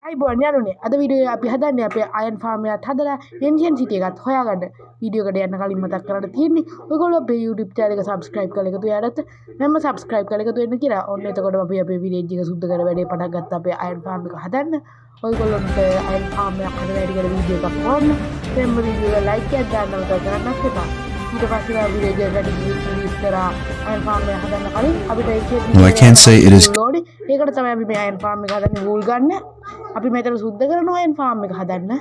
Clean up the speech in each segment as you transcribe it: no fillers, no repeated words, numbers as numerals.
අයිබෝන් යාළුවනේ අද වීඩියෝ අපි හදන්නේ අපේ අයන් ෆාම් එකක් හදලා එන්ෂන් සිටි එකත් හොයාගන්න වීඩියෝ එකට යන්න කලින් මතක් කරන්න තියෙන්නේ ඔයගොල්ලෝ අපේ YouTube channel එක subscribe කරලා එකතු වෙන්නත් මම subscribe කරලා එකතු වෙන්න කියලා ඔන්න එතකොට අපි අපේ village එක සුද්ධ කර වැඩේ පටන් ගත්තා අපේ අයන් ෆාම් එක හදන්න ඔයගොල්ලොන්ට අයන් ෆාම් එකක් හදලා වැඩි කර වීඩියෝ එකක් ඕන්න එතෙන්ම වීඩියෝ එක like එකක් දාන්න මතක කරන්නත් එපා ඊට පස්සේ අපි village එකට ගිහින් ඉස්සරහා අයන් ෆාම් එක හදන්න කලින් අපිට Well, I can't say it is. ඒකට තමයි අපි මේ අයන් ෆාම් එක හදන්නේ වූල් ගන්න අපි මෙතන සුද්ධ කරනවා අයන් ෆාම් එක හදන්න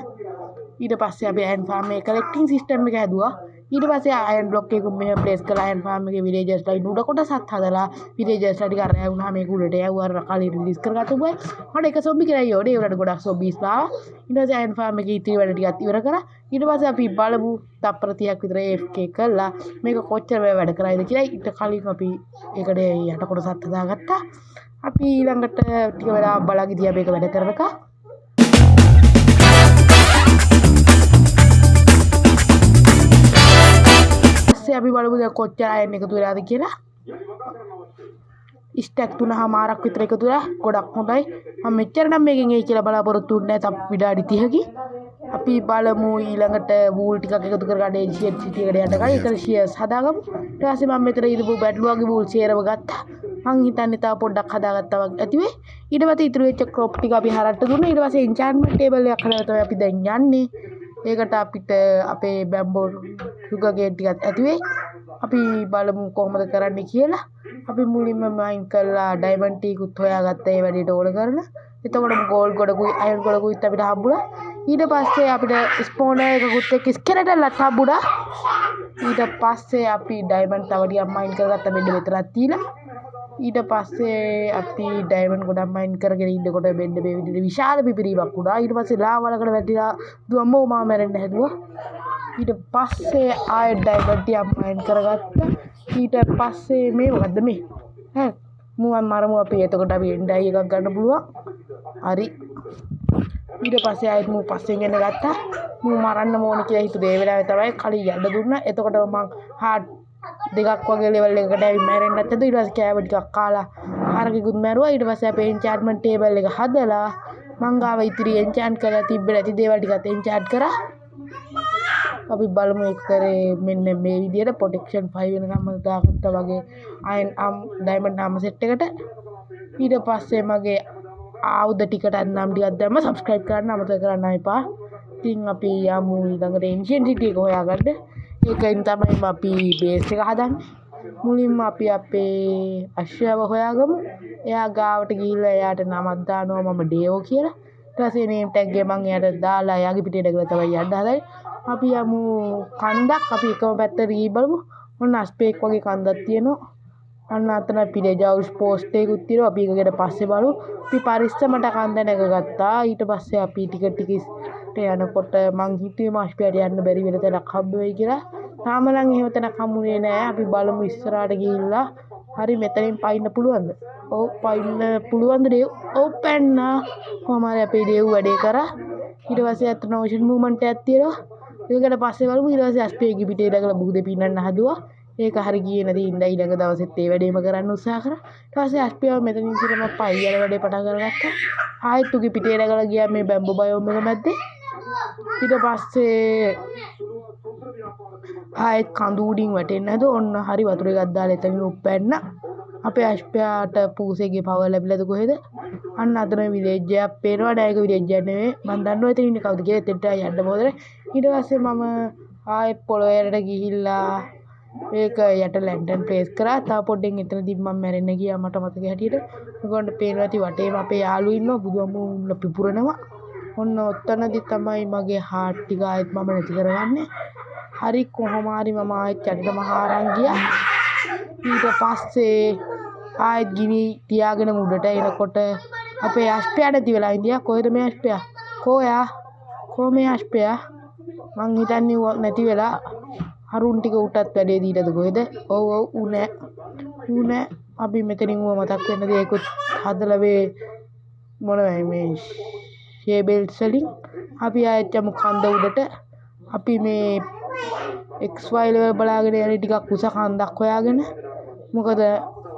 ඊට පස්සේ අපි අයන් ෆාම් එකේ කලෙක්ටිංగ్ සිස්ටම් එක හැදුවා ඊට පස්සේ අයන් බ්ලොක් එකක් මෙහෙම ප්ලේස් කරලා අයන් ෆාම් එකේ විලේජර්ස්ලා ඉන්න උඩ කොටසක් හදලා විලේජර්ස්ලා ටික අරගෙන වුණා මේක උඩට යවුවා කලින් රිලීස් කරගත්තු බයි මට එක සොම්බි කියලා යෝඩේ ඒකට ගොඩක් සොම්බිස්ලා ඊට පස්සේ අයන් ෆාම් එකේ ඉතිරි වැඩ ටිකත් ඉවර කරා ඊට පස්සේ අපි බලමු තප්පර 30ක් විතර AFK කරලා මේක කොච්චර වැඩ කරයිද කියලා ඊට කලින් අපි ඒකට යට කොටසත් හදාගත්තා අපි ඊළඟට ටික වෙලා බලගි තියා මේක වැඩ කරනකම් අපි බලමු දැන් කොච්චර අයන් එකතු වෙලාද කියලා ස්ටැක් 3මාරක් විතර එකතු වෙලා ගොඩක් හොඳයි මම මෙච්චර නම් මේකෙන් එයි කියලා බලාපොරොත්තු වෙන්නේ නැහැ තව විනාඩි 30කින් අපි බලමු ඊළඟට වූල් ටිකක් එකතු කරගන්න එන්ෂන් සිටි එකට යන්න කලින් ඒක ෂියර්ස් හදාගමු ඊට පස්සේ මම මෙතන ඉරපු බැටළුවගේ වූල් ෂෙයරව ගත්තා මං හිතන්නේ තව පොඩ්ඩක් හදාගත්තා වගේ ඇති වෙයි ඊට පස්සේ ඉතුරු වෙච්ච ක්‍රොප් ටික අපි හරට්ට දුන්නා ඊට පස්සේ එන්චාන්ට්මන්ට් ටේබල් එකක් හදලා තමයි අපි දැන් යන්නේ ඒකට අපිට අපේ බැම්බෝ සුගර් කේන් ටිකක් ඇති වෙයි අපි බලමු කොහොමද කරන්න කියලා අපි මුලින්ම මයින් කරලා ඩයමන්ඩ් ටිකුත් හොයාගත්තා ඒ වැඩේට ඕන කරලා එතකොට ගෝල්ඩ් ගොඩකුයි අයන් ගොඩකුයිත් අපිට හම්බුණා ඊට පස්සේ අපිට ස්පෝනර් එකකුත් එක්ක ස්කෙලටන්ලත් හම්බුණා ඊට පස්සේ අපි ඩයමන්ඩ් තව ටිකක් මයින් කරගත්තා මෙන්න මෙතනක් තියලා ඊට පස්සේ අපි ඩයමන්ඩ් ගොඩක් මයින් කරගෙන ඉන්නකොට මෙන්න මේ විදිහට විශාල පිපිරීමක් වුණා ඊට පස්සේ ලාවලකට වැටිලා දුවම්මෝ මා මැරෙන්න හැදුවා ඊට පස්සේ ආයෙ ඩයමන්ඩ් ටික මයින් කරගත්තා ඊට පස්සේ මේ මොකද්ද මේ ඈ මුවන් මරමු අපි එතකොට අපි එන්ඩයි එකක් ගන්න පුළුවන් හරි ඊට පස්සේ ආයෙත් මු පස්සෙන් එන්න ගත්තා මු මරන්න ඕන කියලා හිතුවේ ඒ වෙලාවේ තමයි කලින් යන්න දුන්නා එතකොට මං හાર્ට් දෙකක් වගේ ලෙවල් එකකට ඇවි මැරෙන්න නැත්තද ඊට පස්සේ කෑම ටිකක් කාලා හරකෙකුත් මැරුවා ඊට පස්සේ අපේ එන්චාන්ට්මන්ට් ටේබල් එක හදලා මං ගාව ඉතිරි එන්චාන්ට් කරලා තිබ්බ නැති දේවල් ටිකත් එන්චාන්ට් කරා අපි බලමු ඒක කරේ මෙන්න මේ විදිහට ප්‍රොටෙක්ෂන් 5 වෙනකම් දාගත්තා වගේ අයන් ඩයමන්ඩ් නාම සෙට් එකට ඊට පස්සේ මගේ ආයුධ ටිකට නම් ටිකක් දැම්ම සබ්ස්ක්‍රයිබ් කරන්න අමතක කරන්න එපා ඉතින් අපි යමු ඊළඟට එන්ෂන් සිටි එක හොයාගන්න ඒකෙන් තමයි අපි බේස් එක හදන්නේ මුලින්ම අපි අපේ අශ්වයව හොයාගමු එයා ගාවට ගිහිල්ලා එයාට නමක් දානවා මම ඩේවෝ කියලා ඊට පස්සේ නේම් ටැග් එක මම එයාට දාලා එයාගේ පිටේට ගලා තමයි යන්න හදන්නේ අපි යමු කන්දක් අපි එකම පැත්තට ගිහින් බලමු ඔන්න අස්පේක් වගේ කන්දක් තියෙනවා අන්න අතන පිළේජවුස් පෝස්ට් එකකුත් තියෙනවා අපි ඒක ගැන පස්සේ බලමු අපි පරිස්සමට කන්ද නැගගත්තා ඊට පස්සේ අපි ටික ටික යනකොට මං හිතුවේ මාස්පියට යන්න බැරි වෙන තැනක් හම්බ වෙයි කියලා තාම නම් එහෙම තැනක් හම්බුනේ නැහැ අපි බලමු ඉස්සරහට ගිහිල්ලා හරි මෙතනින් පයින්න පුළුවන්ද ඔව් පයින්න පුළුවන්ද දේව් ඔව් පැන්නා කොහමද අපේ දේව් වැඩේ කරා ඊට පස්සේ අතන ඕෂන් මූවමන්ට් එකක් තියෙනවා ඒකට පස්සේ බලමු ඊට පස්සේ අස්පේගේ පිටේ දාගලා බුහුදේ පින්නන්න හදුවා ඒක හරි ගියේ නැති ඉඳලා ඊළඟ දවසෙත් ඒ වැඩේම කරන්න උත්සාහ කරා ඊට පස්සේ අස්පේව මෙතනින් ඉඳලා මම පයියල වැඩේ පටන් අරගත්තා ආයෙත් උගේ පිටේ දාගලා ගියා මේ බැම්බෝ බයෝම් එක මැද්දේ ඊට පස්සේ ආයෙත් කඳු උඩින් වැටෙන්න හදුවා ඔන්න හරි වතුර එකක් දාලා එතනින් උප්පැන්න අපේ අස්පයාට පූසේගේ පවර් ලැබිලාද කොහෙද අන්න අතන විලේජ් එකක් පේනවා නෑ ඒක විලේජ් එකක් නෙවෙයි මම දන්නවා එතන ඉන්නේ කවුද කියලා එතනට යන්න මොකද ඊට පස්සේ මම ආයෙත් පොළොවේට ගිහිල්ලා ඒක යට ලැන්ඩන් ප්ලේස් කරා තා පොඩ්ඩෙන් එතනදී මම මැරෙන්න ගියා මට මතක හැටියට ඔයගොල්ලන්ට පේනවා ඇති වටේම අපේ යාළුවෝ ඉන්නවා බුදුහාමුදුරුවෝ පිපුරනවා ඔන්න ඔතනදී තමයි මගේ හાર્ට් ටික ආයෙත් මම නැති කරගන්නේ හරි කොහොම හරි මම ආයෙත් යටටම හාරන් ගියා ඊට පස්සේ ආයෙත් ගිනි තියාගෙන උඩට එනකොට අපේ අස්පයා නැති වෙලා ඉඳියා කොහෙද මේ අස්පයා කො මේ අස්පයා මං හිතන්නේ නැති වෙලා හරුන් ටික උටත් වැඩේ දීලාද කොහෙද ඔව් ඌ නෑ අපි මෙතනින් ඌව මතක් වෙන්න දෙයක්වත් හදලා වේ මොනවයි මේ ෂේබෙල්ස් වලින් අපි ආයෙත් යමු කන්ද උඩට අපි මේ XY level බලාගෙන යන්නේ ටිකක් උස කන්දක් හොයාගෙන මොකද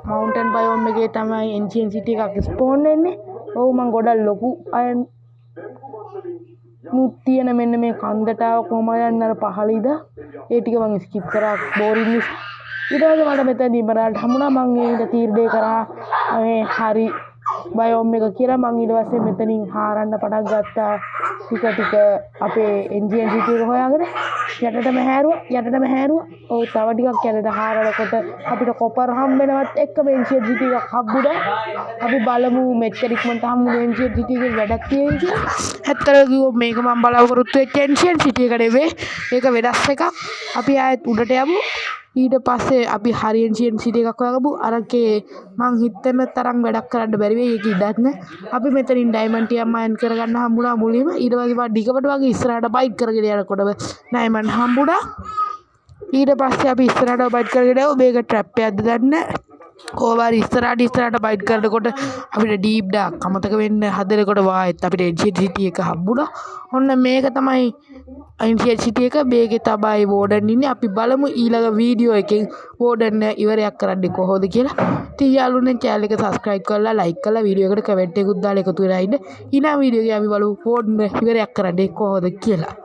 මවුන්ටන් බයෝම් එකේ තමයි එන්ෂන් සිටි එකක් ස්පෝන් වෙන්නේ ඔව් මං ගොඩක් ලොකු අයන් මුත් තියෙන මෙන්න මේ කන්දට ආව කොහම යන්න අර පහළ ඉඳ ඒ ටික මම ස්කිප් කරා බෝරින් නිසා. ඊට පස්සේ මට මෙතනදී ඉමරාල්ට හම්බුණා. මම ඒ ඊට තීරණය කරා මේ හරි බයෝම් එක කියලා. මම ඊට පස්සේ මෙතනින් හාරන්න පටන් ගත්තා. ටික අපේ එන්ජින් සිටි එක හොයාගෙන යටටම හැරුවා. ඔව් තව ටිකක් යටට හාරනකොට අපිට කොපර් හම්බෙනවත් එක්කම එන්ජින් සිටි එකක් හම්බුණා. අපි බලමු මෙච්චර ඉක්මනට හම්බුන එන්ජින් සිටි එකේ වැඩක් තියෙන කියලා. ඇත්තට කිව්වොත් මේක මම බලාපොරොත්තු වෙච්ච එන්ජින් සිටි එක නෙවෙයි. ඒක වෙනස් එකක්. අපි ආයෙත් උඩට යමු. ඊට පස්සේ අපි හරි එන්ජින් සිටි එකක් හොයාගමු. අරකේ මං හිතෙම තරම් වැඩක් කරන්න බැරි වෙයි. ඒක ඉඩක් නැහැ. අපි මෙතනින් ඩයමන්ඩ් ටිකක් මයින් කරගන්න හම්බුණා මුලින්ම. ඊට පස්සේ මම ඩිගමට වගේ ඉස්සරහට බයික් කරගෙන යනකොට ඩයමන්ඩ් හම්බුණා. ඊට පස්සේ අපි ඉස්සරහට බයික් කරගෙන ආව. මේක ට්‍රැප් එකක්ද දන්නේ කොහොමද ඉස්සරහට බයිට් කරනකොට අපිට ඩීප් ඩාක් අමතක වෙන්න හදනකොට වායෙත් අපිට එන්ජින් සිටි එක හම්බුණා. ඔන්න මේක තමයි එන්ජින් සිටි එක. මේකේ තමයි වෝඩන් ඉන්නේ. අපි බලමු ඊළඟ වීඩියෝ එකෙන් වෝඩන් ඉවරයක් කරන්නේ කොහොමද කියලා. ඉතින් යාළුවනේ channel එක subscribe කරලා like කරලා වීඩියෝ එකට comment එකකුත් දාලා එකතු වෙලා ඉන්න. ඊළඟ වීඩියෝ එකේ අපි බලමු වෝඩන් ඉවරයක් කරන්නේ කොහොමද කියලා.